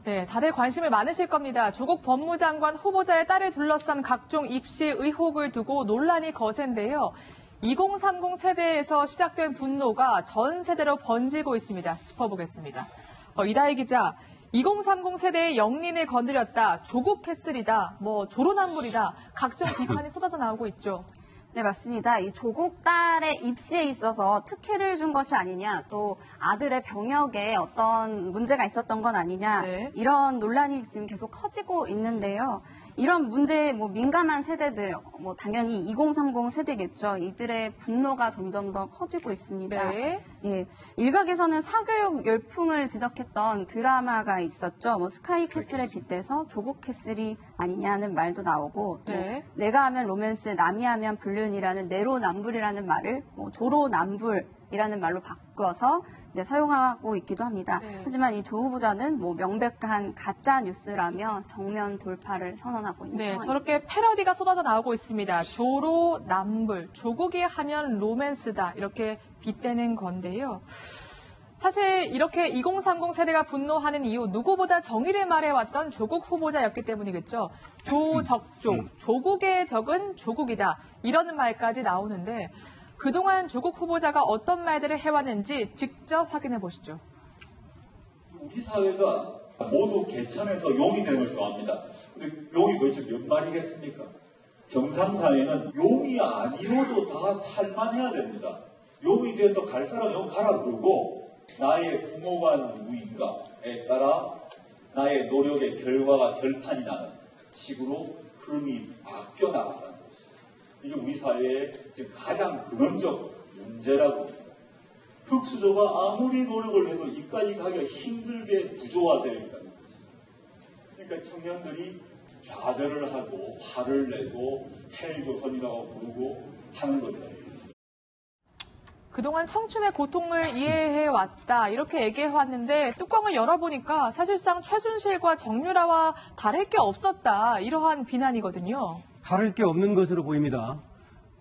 네, 다들 관심이 많으실 겁니다. 조국 법무장관 후보자의 딸을 둘러싼 각종 입시 의혹을 두고 논란이 거센데요. 2030 세대에서 시작된 분노가 전 세대로 번지고 있습니다. 짚어보겠습니다. 이다희 기자, 2030 세대의 영린을 건드렸다, 조국 캐슬이다, 조로남불이다, 각종 비판이 쏟아져 나오고 있죠. 네, 맞습니다. 이 조국 딸의 입시에 있어서 특혜를 준 것이 아니냐, 또 아들의 병역에 어떤 문제가 있었던 건 아니냐, 네. 이런 논란이 지금 계속 커지고 있는데요. 이런 문제에 민감한 세대들, 당연히 2030 세대겠죠. 이들의 분노가 점점 더 커지고 있습니다. 네. 예, 일각에서는 사교육 열풍을 지적했던 드라마가 있었죠. 스카이 캐슬에 빗대서 조국 캐슬이 아니냐는 말도 나오고, 또 네. 내가 하면 로맨스, 남이 하면 불륜이라는 내로남불이라는 말을 조로남불이라는 말로 바꿔서 이제 사용하고 있기도 합니다. 네. 하지만 하지만 이 조 후보자는 명백한 가짜 뉴스라며 정면 돌파를 선언하고 있는 네, 상황입니다. 저렇게 패러디가 쏟아져 나오고 있습니다. 조로남불, 조국이 하면 로맨스다, 이렇게 빗대는 건데요. 사실 이렇게 2030 세대가 분노하는 이유, 누구보다 정의를 말해왔던 조국 후보자였기 때문이겠죠. 조적조, 조국의 적은 조국이다, 이런 말까지 나오는데 그동안 조국 후보자가 어떤 말들을 해왔는지 직접 확인해 보시죠. 우리 사회가 모두 개천에서 용이 되는 걸 좋아합니다. 근데 용이 도대체 몇 마리겠습니까? 정상사회는 용이 아니어도 다 살만해야 됩니다. 용이 돼서 갈 사람 용 가라 부르고 나의 부모가 누구인가에 따라 나의 노력의 결과가 결판이 나는 식으로 흐름이 바뀌어 나간다는 것이 이게 우리 사회의 지금 가장 근원적 문제라고 봅니다. 흑수저가 아무리 노력을 해도 이까지 가기가 힘들게 구조화되어 있다는 거지. 그러니까 청년들이 좌절을 하고 화를 내고 헬조선이라고 부르고 하는 거죠. 그동안 청춘의 고통을 이해해왔다, 이렇게 얘기해왔는데 뚜껑을 열어보니까 사실상 최순실과 정유라와 다를 게 없었다, 이러한 비난이거든요. 다를 게 없는 것으로 보입니다.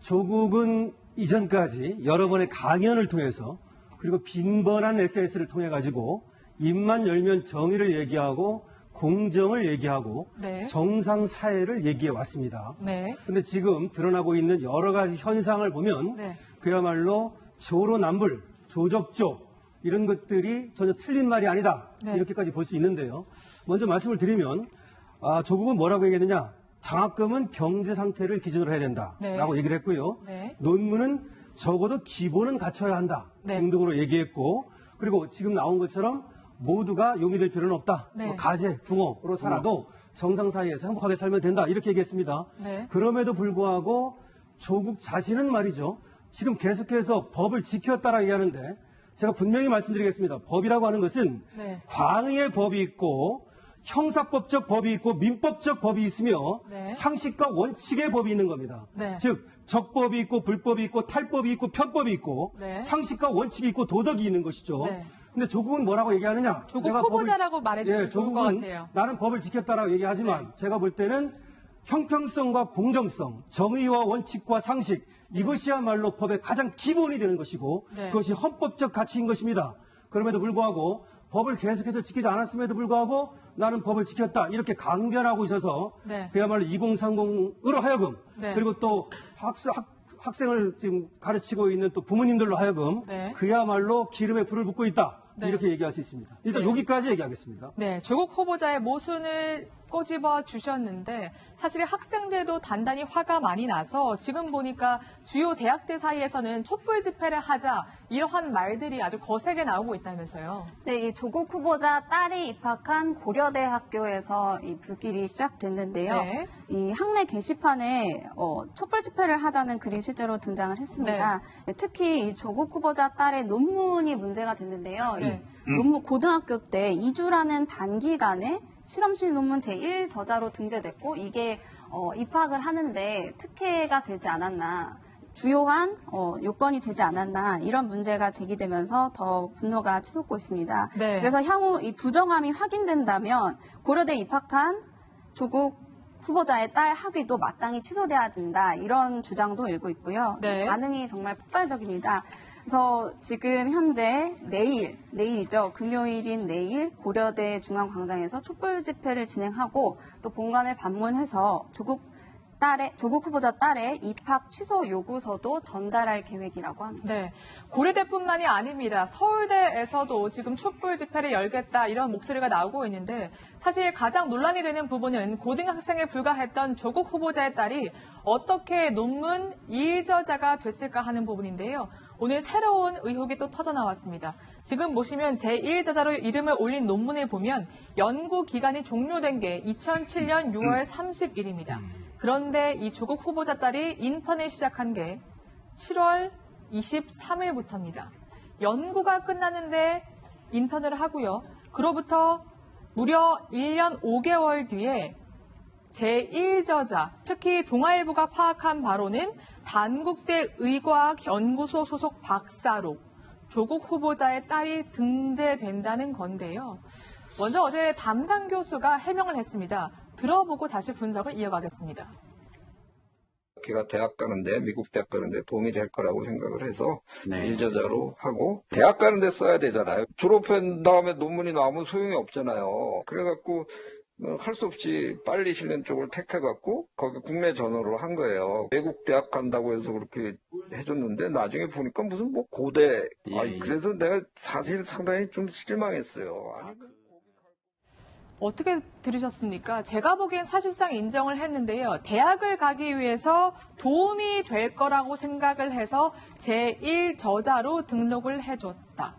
조국은 이전까지 여러 번의 강연을 통해서 그리고 빈번한 SNS를 통해 가지고 입만 열면 정의를 얘기하고 공정을 얘기하고 네. 정상 사회를 얘기해 왔습니다. 네. 그런데 지금 드러나고 있는 여러 가지 현상을 보면 네. 그야말로 조로남불, 조적조 이런 것들이 전혀 틀린 말이 아니다. 네. 이렇게까지 볼 수 있는데요. 먼저 말씀을 드리면 조국은 뭐라고 얘기했느냐. 장학금은 경제 상태를 기준으로 해야 된다라고 네. 얘기를 했고요. 네. 논문은 적어도 기본은 갖춰야 한다 네. 등등으로 얘기했고, 그리고 지금 나온 것처럼 모두가 용이 될 필요는 없다. 네. 가재, 부모로 살아도 정상 사회에서 행복하게 살면 된다. 이렇게 얘기했습니다. 네. 그럼에도 불구하고 조국 자신은 말이죠. 지금 계속해서 법을 지켰다라고 얘기하는데 제가 분명히 말씀드리겠습니다. 법이라고 하는 것은 네. 광의의 법이 있고 형사법적 법이 있고 민법적 법이 있으며 네. 상식과 원칙의 법이 있는 겁니다. 네. 즉 적법이 있고 불법이 있고 탈법이 있고 편법이 있고 네. 상식과 원칙이 있고 도덕이 있는 것이죠. 네. 근데 조국은 뭐라고 얘기하느냐? 조국 내가 후보자라고 말해주시면 좋을 것 조국은 같아요. 나는 법을 지켰다라고 얘기하지만 네. 제가 볼 때는 형평성과 공정성, 정의와 원칙과 상식 이것이야말로 법의 가장 기본이 되는 것이고 네. 그것이 헌법적 가치인 것입니다. 그럼에도 불구하고 법을 계속해서 지키지 않았음에도 불구하고 나는 법을 지켰다 이렇게 강변하고 있어서 네. 그야말로 2030으로 하여금 네. 그리고 또 학생을 지금 가르치고 있는 또 부모님들로 하여금 네. 그야말로 기름에 불을 붓고 있다. 네. 이렇게 얘기할 수 있습니다. 일단 네. 여기까지 얘기하겠습니다. 네, 조국 후보자의 모순을 꼬집어 주셨는데 사실 학생들도 단단히 화가 많이 나서 지금 보니까 주요 대학들 사이에서는 촛불 집회를 하자 이러한 말들이 아주 거세게 나오고 있다면서요. 네, 이 조국 후보자 딸이 입학한 고려대학교에서 이 불길이 시작됐는데요. 네. 이 학내 게시판에 촛불 집회를 하자는 글이 실제로 등장을 했습니다. 네, 특히 이 조국 후보자 딸의 논문이 문제가 됐는데요. 네. 이 논문 고등학교 때 2주라는 단기간에 실험실 논문 제1저자로 등재됐고 이게 입학을 하는데 특혜가 되지 않았나. 주요한 요건이 되지 않았나 이런 문제가 제기되면서 더 분노가 치솟고 있습니다. 네. 그래서 향후 이 부정함이 확인된다면 고려대 입학한 조국 후보자의 딸 학위도 마땅히 취소돼야 된다 이런 주장도 일고 있고요. 네. 반응이 정말 폭발적입니다. 그래서 지금 현재 내일이죠. 금요일인 내일 고려대 중앙광장에서 촛불 집회를 진행하고 또 본관을 방문해서 조국 후보자 딸의 입학 취소 요구서도 전달할 계획이라고 합니다. 네, 고려대뿐만이 아닙니다. 서울대에서도 지금 촛불 집회를 열겠다 이런 목소리가 나오고 있는데 사실 가장 논란이 되는 부분은 고등학생에 불과했던 조국 후보자의 딸이 어떻게 논문 2일저자가 됐을까 하는 부분인데요. 오늘 새로운 의혹이 또 터져 나왔습니다. 지금 보시면 제1저자로 이름을 올린 논문을 보면 연구 기간이 종료된 게 2007년 6월 30일입니다. 그런데 이 조국 후보자 딸이 인턴을 시작한 게 7월 23일부터입니다. 연구가 끝났는데 인턴을 하고요. 그로부터 무려 1년 5개월 뒤에 제1저자, 특히 동아일보가 파악한 바로는 단국대 의과학연구소 소속 박사로 조국 후보자의 딸이 등재된다는 건데요. 먼저 어제 담당 교수가 해명을 했습니다. 들어보고 다시 분석을 이어가겠습니다. 걔가 대학 가는데, 미국 대학 가는데 도움이 될 거라고 생각을 해서 네. 일저자로 하고, 대학 가는데 써야 되잖아요. 졸업한 다음에 논문이 아무 소용이 없잖아요. 그래갖고 할 수 없이 빨리 실는 쪽을 택해갖고 거기 국내 전화로 한 거예요. 외국 대학 간다고 해서 그렇게 해줬는데 나중에 보니까 무슨 뭐 고대. 예. 그래서 내가 사실 상당히 좀 실망했어요. 아니, 어떻게 들으셨습니까? 제가 보기엔 사실상 인정을 했는데요. 대학을 가기 위해서 도움이 될 거라고 생각을 해서 제1저자로 등록을 해줬다.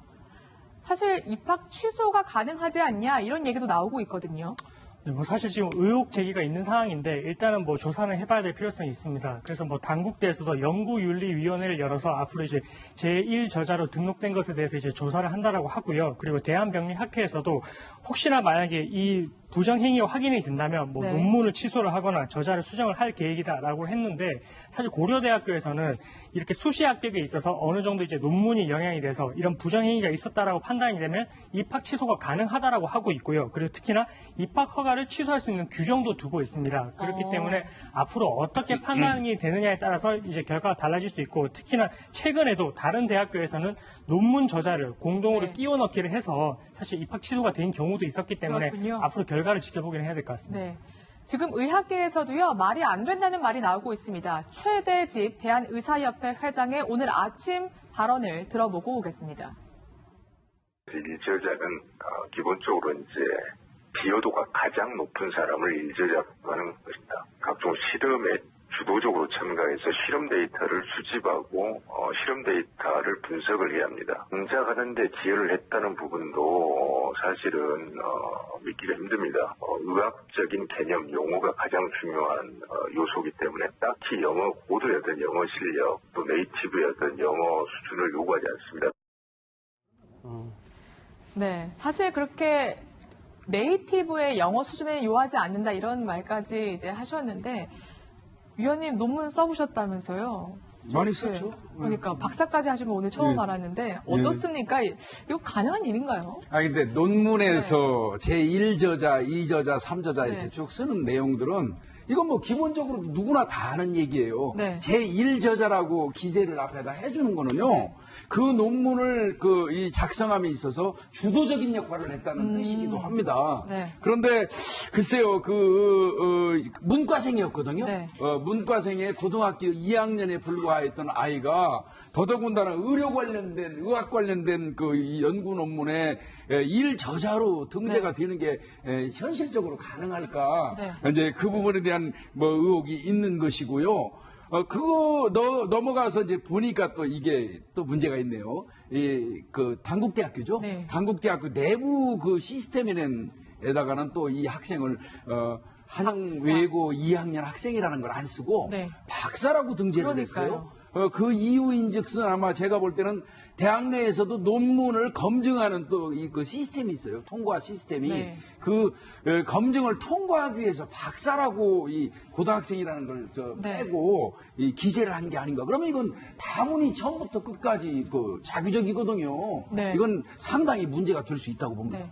사실 입학 취소가 가능하지 않냐 이런 얘기도 나오고 있거든요. 네, 뭐 사실 지금 의혹 제기가 있는 상황인데 일단은 뭐 조사는 해봐야 될 필요성이 있습니다. 그래서 뭐 당국대에서도 연구윤리위원회를 열어서 앞으로 이제 제1저자로 등록된 것에 대해서 이제 조사를 한다라고 하고요. 그리고 대한병리학회에서도 혹시나 만약에 이 부정행위가 확인이 된다면 뭐 네. 논문을 취소를 하거나 저자를 수정을 할 계획이다라고 했는데 사실 고려대학교에서는 이렇게 수시 합격에 있어서 어느 정도 이제 논문이 영향이 돼서 이런 부정행위가 있었다라고 판단이 되면 입학 취소가 가능하다라고 하고 있고요. 그리고 특히나 입학 허가를 취소할 수 있는 규정도 두고 있습니다. 그렇기 때문에 앞으로 어떻게 판단이 되느냐에 따라서 이제 결과가 달라질 수 있고 특히나 최근에도 다른 대학교에서는 논문 저자를 공동으로 네. 끼워 넣기를 해서 사실 입학 취소가 된 경우도 있었기 때문에 그렇군요. 앞으로 결과를 지켜보기는 해야 될 것 같습니다. 네. 지금 의학계에서도요, 말이 안 된다는 말이 나오고 있습니다. 최대집 대한의사협회 회장의 오늘 아침 발언을 들어보고 오겠습니다. 일저자는 기본적으로 이제 비여도가 가장 높은 사람을 일저자로 하는 것이다. 각종 실험에 주도적으로 참가해서 실험 데이터를 수집하고 실험 데이터를 분석을 해야 합니다. 응작하는 데 기여를 했다는 부분도 사실은 믿기가 힘듭니다. 의학적인 개념, 용어가 가장 중요한 요소이기 때문에 딱히 영어 고도였던 영어 실력, 또 네이티브였던 영어 수준을 요구하지 않습니다. 네. 사실 그렇게 네이티브의 영어 수준을 요하지 않는다 이런 말까지 이제 하셨는데 위원님 논문 써보셨다면서요? 많이 네. 썼죠. 그러니까 박사까지 하신 거 오늘 처음 네. 알았는데 어떻습니까? 이거 가능한 일인가요? 근데 논문에서 제1저자, 2저자, 3저자 이렇게 네. 쭉 쓰는 내용들은 이건 뭐 기본적으로 누구나 다 아는 얘기예요. 네. 제1저자라고 기재를 앞에다 해주는 거는요. 그 논문을 이 작성함에 있어서 주도적인 역할을 했다는 뜻이기도 합니다. 네. 그런데 글쎄요, 문과생이었거든요. 네. 문과생의 고등학교 2학년에 불과했던 아이가 더더군다나 의학 관련된 이 연구 논문에 일저자로 등재가 되는 게 현실적으로 가능할까? 네. 이제 그 부분에 대한 뭐 의혹이 있는 것이고요. 그거 넘어가서 이제 보니까 또 이게 또 문제가 있네요. 단국대학교죠. 네. 단국대학교 내부 그 시스템에다가는 또 이 학생을 한양외고 2학년 학생이라는 걸 안 쓰고 네. 박사라고 등재를 그러니까요. 했어요. 그 이유인즉슨 아마 제가 볼 때는 대학 내에서도 논문을 검증하는 또 그 시스템이 있어요. 통과 시스템이. 네. 그 검증을 통과하기 위해서 박사라고 이 고등학생이라는 걸 네. 빼고 이 기재를 한 게 아닌가. 그러면 이건 다분히 처음부터 끝까지 자규적이거든요. 네. 이건 상당히 문제가 될 수 있다고 봅니다. 네.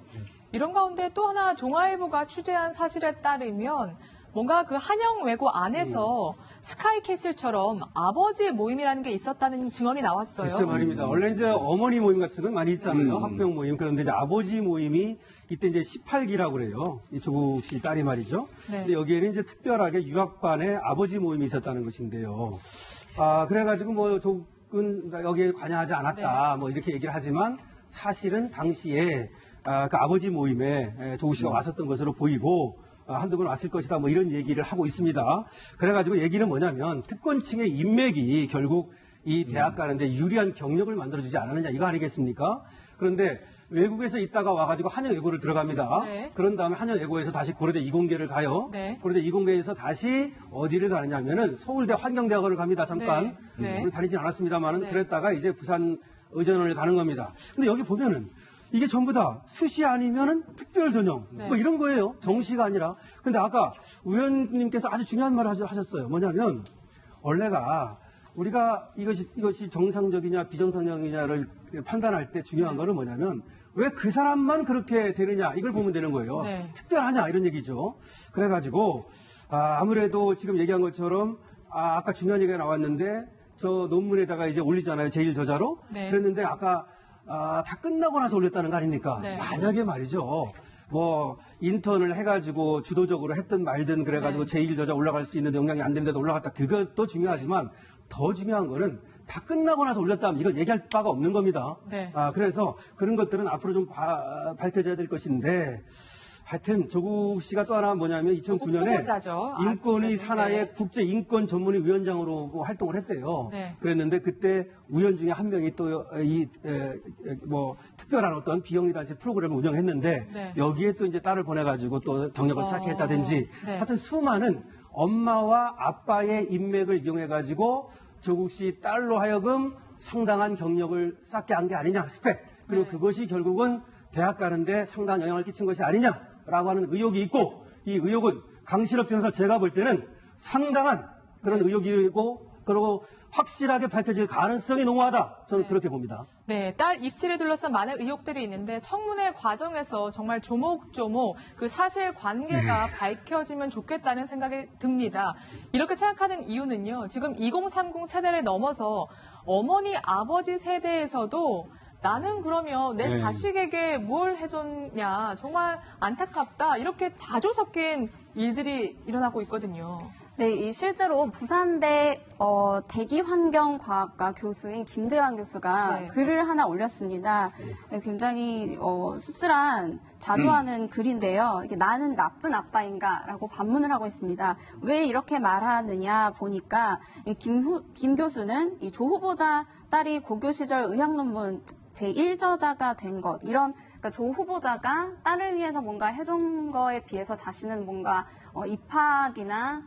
이런 가운데 또 하나 동아일보가 취재한 사실에 따르면 뭔가 그 한영 외고 안에서 스카이캐슬처럼 아버지의 모임이라는 게 있었다는 증언이 나왔어요. 글쎄 말입니다. 원래 이제 어머니 모임 같은 건 많이 있잖아요. 학부형 모임. 그런데 이제 아버지 모임이 이때 이제 18기라고 그래요. 이 조국 씨 딸이 말이죠. 네. 근데 여기에는 이제 특별하게 유학반에 아버지 모임이 있었다는 것인데요. 그래가지고 뭐 조국은 여기에 관여하지 않았다. 뭐 이렇게 얘기를 하지만 사실은 당시에 그 아버지 모임에 조국 씨가 왔었던 것으로 보이고 한두 번 왔을 것이다. 뭐 이런 얘기를 하고 있습니다. 그래가지고 얘기는 뭐냐면 특권층의 인맥이 결국 이 대학 가는데 유리한 경력을 만들어주지 않았느냐 이거 아니겠습니까? 그런데 외국에서 있다가 와가지고 한영외고를 들어갑니다. 네. 그런 다음에 한영외고에서 다시 고려대 이공계를 가요. 네. 고려대 이공계에서 다시 어디를 가느냐면은 서울대 환경대학원을 갑니다. 잠깐. 네. 다니진 않았습니다만은 네. 그랬다가 이제 부산 의전을 가는 겁니다. 근데 여기 보면은 이게 전부 다 수시 아니면은 특별 전형 네. 뭐 이런 거예요. 정시가 아니라. 근데 아까 의원님께서 아주 중요한 말을 하셨어요. 뭐냐면 원래가 우리가 이것이 정상적이냐 비정상적이냐를 판단할 때 중요한 거는 뭐냐면 왜 그 사람만 그렇게 되느냐 이걸 보면 되는 거예요. 네. 특별하냐 이런 얘기죠. 그래가지고 아무래도 지금 얘기한 것처럼 아까 중요한 얘기가 나왔는데 저 논문에다가 이제 올리잖아요. 제1저자로. 네. 그랬는데 아까 다 끝나고 나서 올렸다는 거 아닙니까? 네. 만약에 말이죠. 뭐 인턴을 해가지고 주도적으로 했든 말든 그래가지고 네. 제1저자 올라갈 수 있는 역량이 안 되는데도 올라갔다. 그것도 중요하지만 더 중요한 거는 다 끝나고 나서 올렸다면 이건 얘기할 바가 없는 겁니다. 네. 그래서 그런 것들은 앞으로 좀 밝혀져야 될 것인데 하여튼 조국 씨가 또 하나 뭐냐면 2009년에 후보자죠. 인권위 네. 산하의 국제인권 전문위 위원장으로 활동을 했대요. 네. 그랬는데 그때 위원 중에 한 명이 또 특별한 어떤 비영리단체 프로그램을 운영했는데 네. 여기에 또 이제 딸을 보내가지고 또 경력을 쌓게 했다든지 네. 하여튼 수많은 엄마와 아빠의 인맥을 이용해가지고 조국 씨 딸로 하여금 상당한 경력을 쌓게 한 게 아니냐 스펙 그리고 네. 그것이 결국은 대학 가는데 상당한 영향을 끼친 것이 아니냐라고 하는 의혹이 있고 이 의혹은 강신업 변호사 제가 볼 때는 상당한 그런 의혹이고 그리고 확실하게 밝혀질 가능성이 농후하다 저는 그렇게 봅니다. 네, 딸 입시를 둘러싼 많은 의혹들이 있는데 청문회 과정에서 정말 조목조목 그 사실 관계가 밝혀지면 좋겠다는 생각이 듭니다. 이렇게 생각하는 이유는요. 지금 2030 세대를 넘어서 어머니, 아버지 세대에서도 나는 그러면 내 네. 자식에게 뭘 해줬냐 정말 안타깝다 이렇게 자주 섞인 일들이 일어나고 있거든요. 네, 이 실제로 부산대 대기환경과학과 교수인 김재환 교수가 네. 글을 하나 올렸습니다. 네, 굉장히 씁쓸한 자주 하는 글인데요. 이게 나는 나쁜 아빠인가라고 반문을 하고 있습니다. 왜 이렇게 말하느냐 보니까 김 교수는 이 조 후보자 딸이 고교 시절 의학 논문 제1저자가 된 것 그러니까 조 후보자가 딸을 위해서 뭔가 해준 거에 비해서 자신은 뭔가 입학이나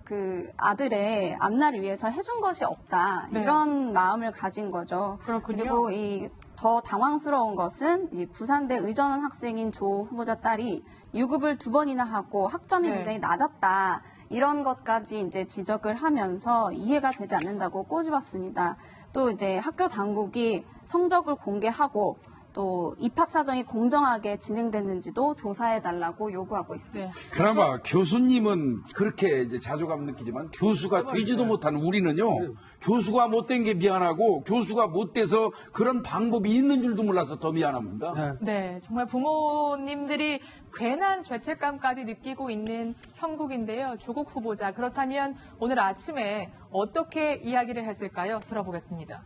그 아들의 앞날을 위해서 해준 것이 없다 네. 이런 마음을 가진 거죠. 그렇군요. 그리고 이 더 당황스러운 것은 이 부산대 의전원 학생인 조 후보자 딸이 유급을 2번이나 하고 학점이 네. 굉장히 낮았다. 이런 것까지 이제 지적을 하면서 이해가 되지 않는다고 꼬집었습니다. 또 이제 학교 당국이 성적을 공개하고 또 입학 사정이 공정하게 진행됐는지도 조사해달라고 요구하고 있습니다. 네. 그나마 교수님은 그렇게 이제 자존감 느끼지만 교수가 되지도 못한 우리는요. 교수가 못된 게 미안하고 교수가 못돼서 그런 방법이 있는 줄도 몰라서 더 미안합니다. 네, 정말 부모님들이 괜한 죄책감까지 느끼고 있는 형국인데요. 조국 후보자. 그렇다면 오늘 아침에 어떻게 이야기를 했을까요? 들어보겠습니다.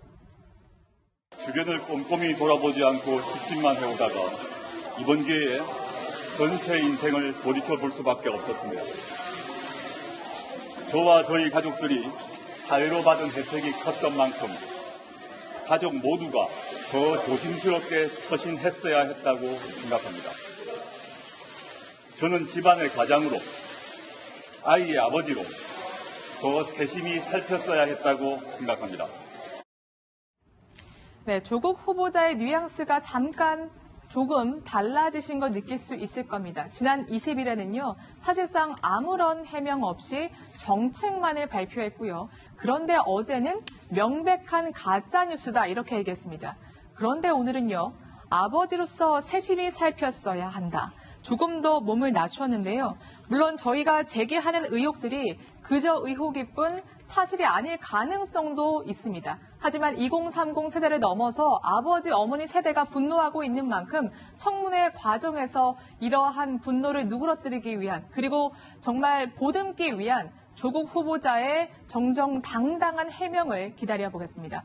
주변을 꼼꼼히 돌아보지 않고 직진만 해오다가 이번 기회에 전체 인생을 돌이켜볼 수밖에 없었습니다. 저와 저희 가족들이 사회로 받은 혜택이 컸던 만큼 가족 모두가 더 조심스럽게 처신했어야 했다고 생각합니다. 저는 집안의 가장으로 아이의 아버지로 더 세심히 살폈어야 했다고 생각합니다. 네, 조국 후보자의 뉘앙스가 조금 달라지신 걸 느낄 수 있을 겁니다. 지난 20일에는요, 사실상 아무런 해명 없이 정책만을 발표했고요. 그런데 어제는 명백한 가짜뉴스다 이렇게 얘기했습니다. 그런데 오늘은요, 아버지로서 세심히 살폈어야 한다. 조금 더 몸을 낮추었는데요. 물론 저희가 제기하는 의혹들이 그저 의혹일 뿐 사실이 아닐 가능성도 있습니다. 하지만 2030 세대를 넘어서 아버지, 어머니 세대가 분노하고 있는 만큼 청문회 과정에서 이러한 분노를 누그러뜨리기 위한, 그리고 정말 보듬기 위한 조국 후보자의 정정당당한 해명을 기다려보겠습니다.